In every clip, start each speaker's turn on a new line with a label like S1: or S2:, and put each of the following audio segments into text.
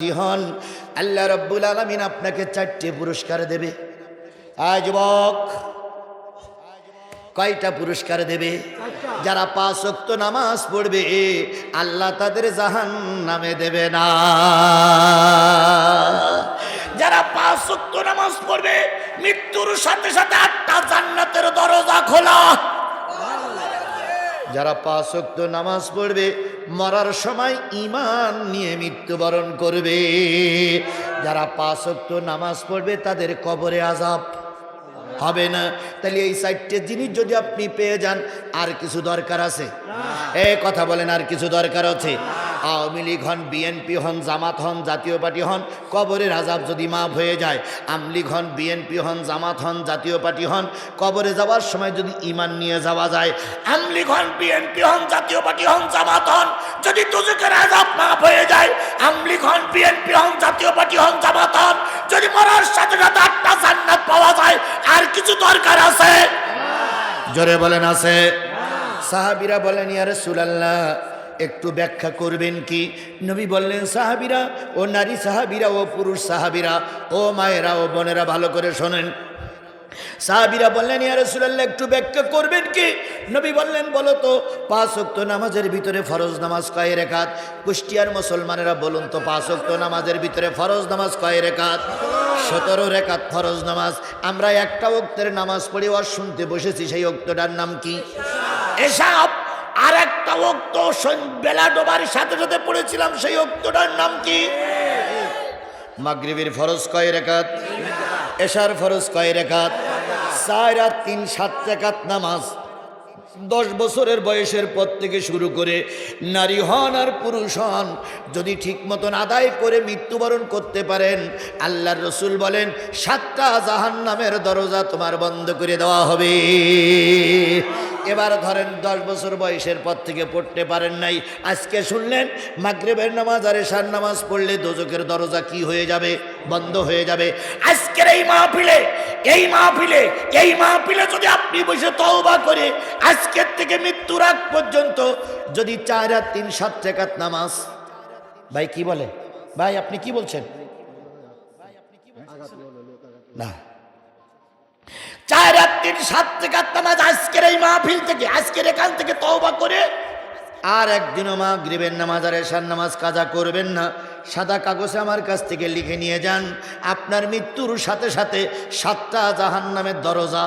S1: হন আল্লাহ রাব্বুল আলামিন আপনাকে 4টে পুরস্কার দেবে। আজ যুবক কয়টা পুরস্কার দেবে? যারা 5 ওয়াক্ত নামাজ পড়বে আল্লাহ তাদের জাহান্নামে দেবে না। যারা 5 ওয়াক্ত নামাজ পড়বে মৃত্যুর সাথে সাথে 8টা জান্নাতের দরজা খোলা। যারা 5 ওয়াক্ত নামাজ পড়বে মরার সময় ঈমান নিয়ে মৃত্যুবরণ করবে। যারা 5 ওয়াক্ত নামাজ পড়বে তাদের কবরে আযাব হবে না। তাহলে এই 4টে জিনিস যদি আপনি পেয়ে যান আর কিছু দরকার আছে? এই কথা বলেন, আর কিছু দরকার আছে? আওয়ামী লীগ হন, বিএনপি হন, জামাত হন, জাতীয় পার্টি হন, কবরের আযাব যদি মাফ হয়ে যায়, আওয়ামী লীগ হন, বিএনপি হন, জামাত হন, জাতীয় পার্টি হন, কবরে যাওয়ার সময় যদি ঈমান নিয়ে যাওয়া যায়, আওয়ামী লীগ হন, বিএনপি হন, জাতীয় পার্টি হন, জামাত হন, যদি দুজকের আযাব মাফ হয়ে যায়, আওয়ামী লীগ হন, বিএনপি হন, জাতীয় পার্টি হন, জামাত হন, যদি মরার সাথে সাথে 8টা জান্নাত পাওয়া যায়, আর কিছু দরকার আছে? জোরে বলেন আছে? সাহাবীরা বলেন, ইয়া রাসূলুল্লাহ একটু ব্যাখ্যা করবেন কি? নবী বললেন, সাহাবীরা ও নারী সাহাবীরা ও পুরুষ সাহাবীরা ও মায়েরা ও বোনেরা ভালো করে শোনেন। সাহাবীরা বললেন, ইয়া রাসূলুল্লাহ একটু ব্যাখ্যা করবেন কি? নবী বললেন, বলো তো 5 ওয়াক্ত নামাজের ভিতরে ফরজ নামাজ কয় রাকাত? কুষ্টিয়ার মুসলমানেরা বলুন তো 5 ওয়াক্ত নামাজের ভিতরে ফরজ নামাজ কয় রাকাত? 17 রাকাত ফরজ নামাজ। আমরা একটা ওয়াক্তের নামাজ পড়ে ওয়াজ শুনতে বসেছি, সেই ওয়াক্তটার নাম কি? এসব। আর একটা ওয়াক্ত বেলা ডোবার সাথে সাথে পড়েছিলাম, সেই ওয়াক্তটার নাম কি? মাগরিবের ফরজ কয় রাকাত? এশার ফরজ কয় রাকাত? 4 আর 3 7 রাকাত নামাজ 10 বছরের বয়সের পর থেকে শুরু করে নারী হন আর পুরুষ হন যদি ঠিক মতন আদায় করে মৃত্যুবরণ করতে পারেন, আল্লাহর রসুল বলেন 7টা জাহান্নামের দরজা তোমার বন্ধ করে দেওয়া হবে। এবার ধরেন 10 বছর বয়সের পর থেকে পড়তে পারেন নাই, আজকে শুনলেন মাগরিবের নামাজ আর এশার নামাজ পড়লে দোজখের দরজা কি হয়ে যাবে? বন্ধ হয়ে যাবে। আজকের এই মাহফিলে যদি আপনি বসে তওবা করে আজকের থেকে মৃত্যুর আগ পর্যন্ত যদি 4 আর 3 7 রাকাত নামাজ, ভাই কি বলে? ভাই আপনি কি বলছেন? না, 4 আর 3 7 রাকাত নামাজ আজকের এই মাহফিল থেকে, আজকের এখান থেকে তওবা করে আর একদিনও মাগরিবের নামাজ আর এশার নামাজ কাজা করবেন না। সাদা কাগজে আমার কাছ থেকে লিখে নিয়ে যান, আপনার মৃত্যুর সাথে সাথে 7টা জাহান্নামের দরজা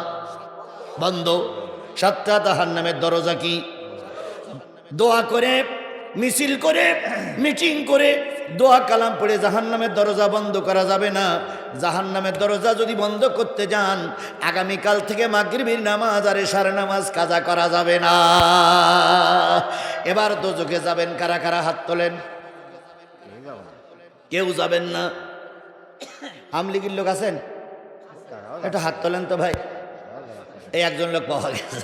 S1: বন্ধ। 7টা জাহান্নামের দরজা কি? দোয়া করে, মিছিল করে, মিটিং করে, দোয়া কালাম পড়ে জাহান্নামের দরজা বন্ধ করা যাবে না। জাহান্নামের দরজা যদি বন্ধ করতে যান, আগামীকাল থেকে মাগরিবের নামাজ আর এশার নামাজ কাজা করা যাবে না। এবার দোজখে যাবেন কারা কারা? হাত তোলেন। কেউ যাবেন না। আওয়ামী লীগের লোক আছেন? একটু হাত তোলেন তো ভাই। এই একজন লোক পাওয়া গেছে,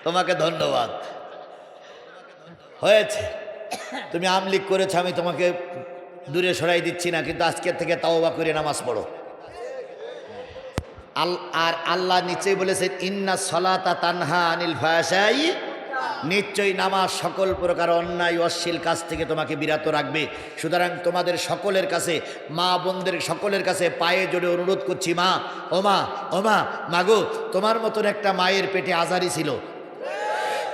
S1: তোমাকে ধন্যবাদ। হয়েছে, তুমি আওয়ামী লীগ করেছো, আমি তোমাকে দূরে সরাই দিচ্ছি না, কিন্তু আজকের থেকে তাওবা করে নামাজ পড়ো। আর আল্লাহ নিশ্চয়ই বলেছেন, ইন্না সলাতা তানহা আনিল ফাহশাই, নিশ্চয়ই নামাজ সকল প্রকার অন্যায় অশ্লীল কাজ থেকে তোমাকে বিরত রাখবে। সুতরাং তোমাদের সকলের কাছে, মা বোনদের সকলের কাছে পায়ে জোরে অনুরোধ করছি, মা ও মা ও মা, মাগো তোমার মতন একটা মায়ের পেটে আজারি ছিল,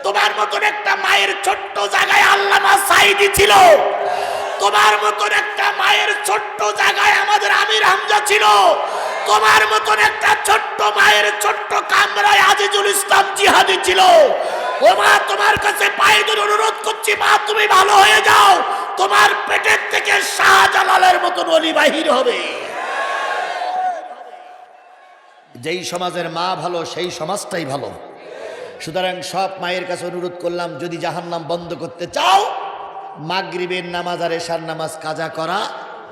S1: তোমার মতন একটা মায়ের ছোট্ট জায়গায় আল্লামা সাঈদী ছিল, তোমার মতন একটা মায়ের ছোট্ট জায়গায় আমাদের আমির হামজা ছিল, তোমার মতন একটা ছোট্ট মায়ের ছোট্ট কামরায় আজিজুল ইসলাম জিহাদি ছিল। ও মা, তোমার কাছে পায়ে ধরে অনুরোধ করছি, মা তুমি ভালো হয়ে যাও, তোমার পেটের থেকে শাহজালালের মতন ওলি বাহির হবে। যেই সমাজের মা ভালো সেই সমাজটাই ভালো। সুতরাং সব মায়ের কাছে অনুরোধ করলাম, যদি জাহান্নাম বন্ধ করতে চাও মাগরিবের নামাজ আর এশার নামাজ কাজা করা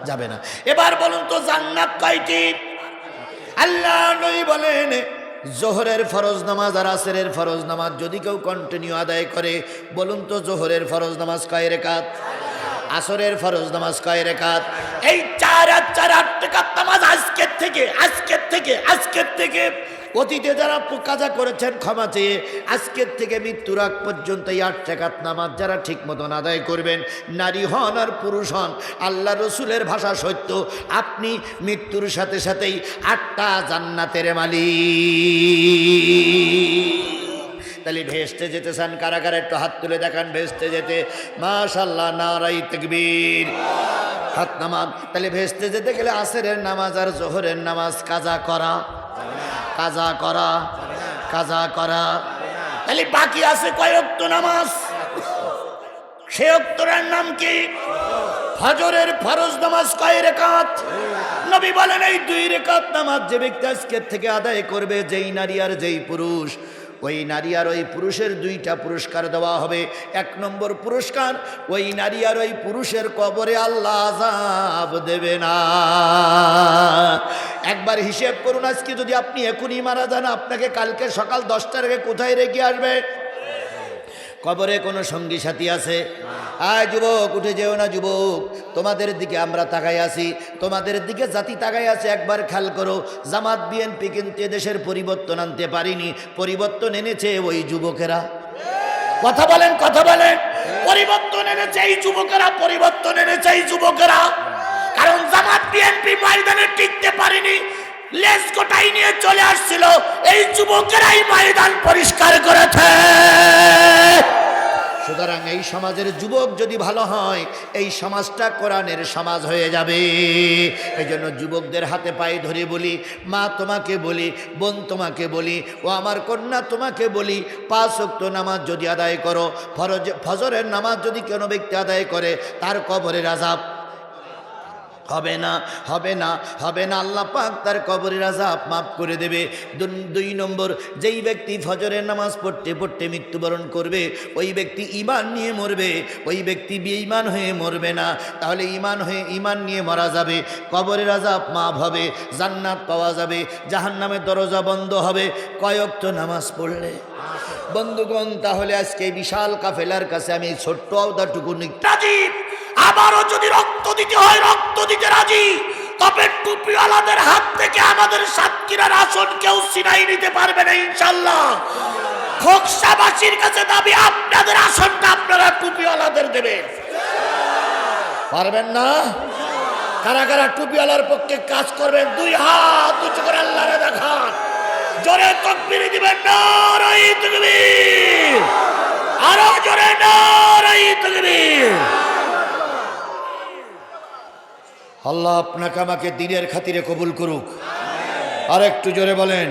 S1: যাবে না। এবার বলুন তো জান্নাত কয়টি? আল্লাহ নবী বলেন, জোহরের ফরজ নামাজ আর আসরের ফরজ নামাজ যদি কেউ কন্টিনিউ আদায় করে, বলুন তো জোহরের ফরজ নামাজ কয় রাকাত? আসরের ফরজ নামাজ কয় রাকাত? এই 4 আর 4 8 রাকাত নামাজ আজকের থেকে অতীতে যারা কাজা করেছেন ক্ষমা চেয়ে আজকের থেকে মৃত্যুর আগ পর্যন্ত এই 8 রাকাত নামাজ যারা ঠিক মতন আদায় করবেন, নারী হন আর পুরুষ হন, আল্লাহ রসুলের ভাষা সত্য, আপনি মৃত্যুর সাথে সাথেই 8টা জান্নাতের মালিক। তাহলে ভেস্তে যেতে চান কারা কারা একটু হাত তুলে দেখান ভেস্তে যেতে। মাশাআল্লাহ, নারাই তাকবীর, হাত নামান। তাহলে ভেস্তে যেতে গেলে আসরের নামাজ আর জোহরের নামাজ কাজা করা, কাজা করা, কাজা করা। তাহলে বাকি আছে কয় ওয়াক্ত নামাজ? সে ওয়াক্তের নাম কি? ফজরের ফরজ নামাজ কয় রাকাত? নবী বলেন এই 2 রাকাত নামাজ যে ব্যক্তি আজকের থেকে আদায় করবে, যেই নারী আর যেই পুরুষ, ওই নারী আর ওই পুরুষের 2টা পুরস্কার দেওয়া হবে। 1 নম্বর পুরস্কার, ওই নারী আর ওই পুরুষের কবরে আল্লাহ আযাব দেবে না। একবার হিসেব করুন, আজকে যদি আপনি এখনই মারা যান, আপনাকে কালকে সকাল 10টার আগে কোথায় রেখে আসবে? কবরে কোনো সঙ্গী সাথী আছে? আয় যুবক, উঠে যেও না যুবক, তোমাদের দিকে আমরা তাকাই আছি, তোমাদের দিকে জাতি তাকাই আছে। একবার খেয়াল করো, জামাত বিএনপি কিন্তু দেশের পরিবর্তন আনতে পারিনি, পরিবর্তন এনেছে ওই যুবকেরা। কথা বলেন, কথা বলেন। পরিবর্তন এনেছে এই যুবকেরা, পরিবর্তন এনেছে এই যুবকেরা। কারণ জামাত বিএনপি ময়দানে টিকতে পারিনি, লেজ গোটাই নিয়ে চলে আসছিল, এই যুবকেরাই ময়দান পরিষ্কার করেছে। সুতরাং এই সমাজের যুবক যদি ভালো হয়, এই সমাজটা কোরআনের সমাজ হয়ে যাবে। এই জন্য যুবকদের হাতে পায়ে ধরে বলি, মা তোমাকে বলি, বোন তোমাকে বলি, ও আমার কন্যা তোমাকে বলি, 5 ওয়াক্ত নামাজ যদি আদায় করো, ফজরের নামাজ যদি কোনো ব্যক্তি আদায় করে, তার কবরের আযাব হবে না, হবে না, হবে না। আল্লাহ পাক তার কবরের আযাব মাফ করে দেবে। 2 নম্বর, যেই ব্যক্তি ফজরের নামাজ পড়তে পড়তে মৃত্যুবরণ করবে, ওই ব্যক্তি ঈমান নিয়ে মরবে, ওই ব্যক্তি বেঈমান হয়ে মরবে না। তাহলে ঈমান নিয়ে মারা যাবে, কবরের আযাব মাফ হবে, জান্নাত পাওয়া যাবে, জাহান্নামের দরজা বন্ধ হবে। কয় ওয়াক্ত নামাজ পড়লে? বন্ধুগণ, তাহলে আজকে বিশাল কাফেলার কাছে আমি ছোট্ট আওদাটুকু রাজি। আবারও যদি রক্ত দিতে হয় রক্ত দিতে রাজি, তবে টুপিওয়ালাদের হাত থেকে আমাদের সাতক্ষীরার আসন কেউ ছিনাই নিতে পারবে না ইনশাআল্লাহ। খোকসাবাসীর কাছে দাবি, আপনাদের আসনটা আপনারা টুপিওয়ালাদের দেবেন। পারবেন না? কারা কারা টুপিওয়ালার পক্ষে কাজ করবেন? 2 হাত উঁচু করে আল্লাহরে দেখান, জোরে তাকবীর দিবেন, নারায়ে তাকবীর, আরো জোরে নারায়ে তাকবীর। আল্লাহ আপনাকে আমাকে দ্বীনের খাতিরে কবুল করুক। আর একটু জোরে বলেন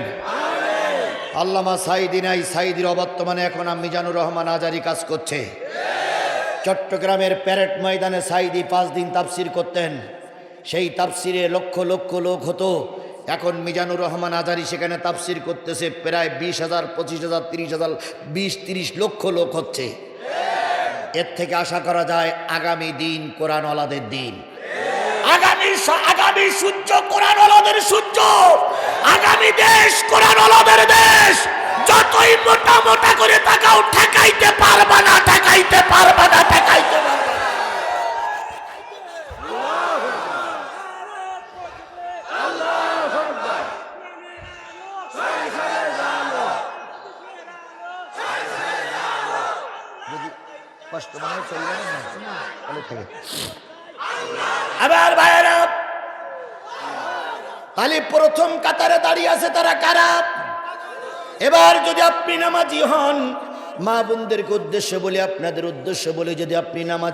S1: আল্লামা সাইদি নাই, সাইদির অবর্তমানে এখন মিজানুর রহমান আজারি কাজ করছে। চট্টগ্রামের প্যারেড ময়দানে সাইদি 5 দিন তাফসির করতেন, সেই তাফসিরে লক্ষ লক্ষ লোক হতো। এখন মিজানুর রহমান আজারি সেখানে তাফসির করতেছে, প্রায় 20,000, 25,000, 30,000, 20-30 লক্ষ লোক হচ্ছে। এর থেকে আশা করা যায় আগামী দিন কোরআনওয়ালাদের দিন, আগামী সূর্য কোরআনওয়ালাদের সূর্য, আগামী দেশ কোরআনওয়ালাদের দেশ। যতই মোটা মোটা করে তাকাও, ঠেকাইতে পারবা না, ঠেকাইতে পারবা না, ঠেকাইতে পারবা না। কষ্ট মনে চলবে না, আবার ভাইয়েরা, তাহলে প্রথম কাতারে দাঁড়িয়ে আছে তারা কারা? এবার যদি আপনি নামাজি হন, মা বোনদেরকে উদ্দেশ্য বলে, আপনাদের উদ্দেশ্য বলে, যদি আপনি নামাজ